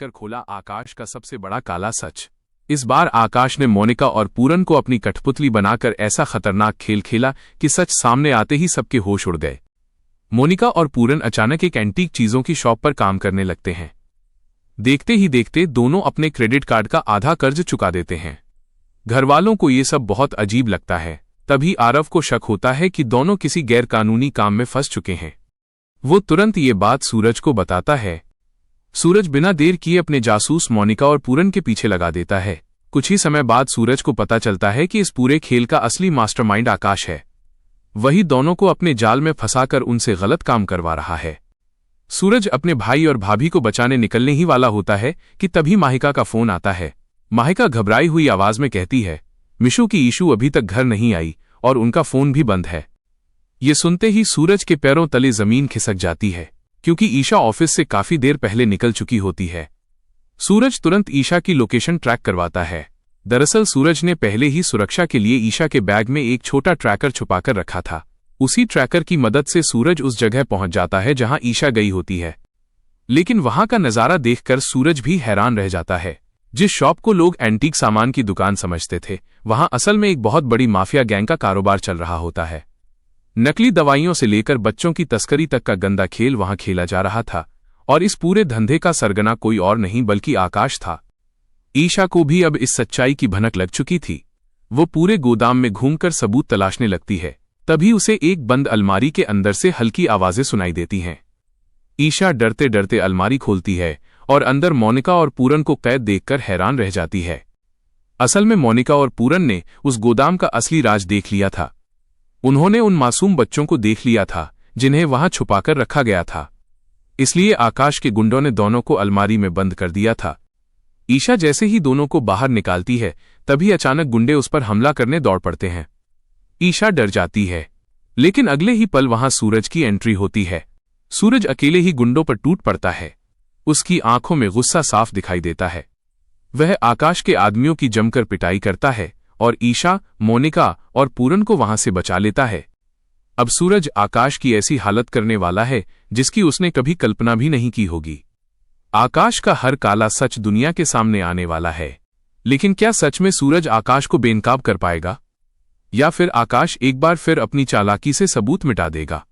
निकालकर खोला आकाश का सबसे बड़ा काला सच। इस बार आकाश ने मोनिका और पूरन को अपनी कठपुतली बनाकर ऐसा खतरनाक खेल खेला कि सच सामने आते ही सबके होश उड़ गए। मोनिका और पूरन अचानक एक एंटीक चीजों की शॉप पर काम करने लगते हैं। देखते ही देखते दोनों अपने क्रेडिट कार्ड का आधा कर्ज चुका देते हैं। घरवालों को ये सब बहुत अजीब लगता है। तभी आरव को शक होता है कि दोनों किसी गैरकानूनी काम में फंस चुके हैं। वो तुरंत ये बात सूरज को बताता है। सूरज बिना देर किए अपने जासूस मोनिका और पूरन के पीछे लगा देता है। कुछ ही समय बाद सूरज को पता चलता है कि इस पूरे खेल का असली मास्टरमाइंड आकाश है। वही दोनों को अपने जाल में फंसाकर उनसे गलत काम करवा रहा है। सूरज अपने भाई और भाभी को बचाने निकलने ही वाला होता है कि तभी माहिका का फोन आता है। माहिका घबराई हुई आवाज में कहती है, मिशू की ईशू अभी तक घर नहीं आई और उनका फोन भी बंद है। ये सुनते ही सूरज के पैरों तले जमीन खिसक जाती है, क्योंकि ईशा ऑफिस से काफी देर पहले निकल चुकी होती है। सूरज तुरंत ईशा की लोकेशन ट्रैक करवाता है। दरअसल सूरज ने पहले ही सुरक्षा के लिए ईशा के बैग में एक छोटा ट्रैकर छुपाकर रखा था। उसी ट्रैकर की मदद से सूरज उस जगह पहुंच जाता है जहां ईशा गई होती है। लेकिन वहां का नजारा देखकर सूरज भी हैरान रह जाता है। जिस शॉप को लोग एंटीक सामान की दुकान समझते थे, वहां असल में एक बहुत बड़ी माफिया गैंग का कारोबार चल रहा होता है। नकली दवाइयों से लेकर बच्चों की तस्करी तक का गंदा खेल वहां खेला जा रहा था, और इस पूरे धंधे का सरगना कोई और नहीं बल्कि आकाश था। ईशा को भी अब इस सच्चाई की भनक लग चुकी थी। वो पूरे गोदाम में घूमकर सबूत तलाशने लगती है। तभी उसे एक बंद अलमारी के अंदर से हल्की आवाजें सुनाई देती हैं। ईशा डरते डरते अलमारी खोलती है और अंदर मोनिका और पूरन को कैद देखकर हैरान रह जाती है। असल में मोनिका और पूरन ने उस गोदाम का असली राज देख लिया था। उन्होंने उन मासूम बच्चों को देख लिया था जिन्हें वहां छुपाकर रखा गया था। इसलिए आकाश के गुंडों ने दोनों को अलमारी में बंद कर दिया था। ईशा जैसे ही दोनों को बाहर निकालती है, तभी अचानक गुंडे उस पर हमला करने दौड़ पड़ते हैं। ईशा डर जाती है, लेकिन अगले ही पल वहां सूरज की एंट्री होती है। सूरज अकेले ही गुंडों पर टूट पड़ता है। उसकी आंखों में गुस्सा साफ दिखाई देता है। वह आकाश के आदमियों की जमकर पिटाई करता है और ईशा, मोनिका और पूरन को वहां से बचा लेता है। अब सूरज आकाश की ऐसी हालत करने वाला है जिसकी उसने कभी कल्पना भी नहीं की होगी। आकाश का हर काला सच दुनिया के सामने आने वाला है। लेकिन क्या सच में सूरज आकाश को बेनकाब कर पाएगा, या फिर आकाश एक बार फिर अपनी चालाकी से सबूत मिटा देगा?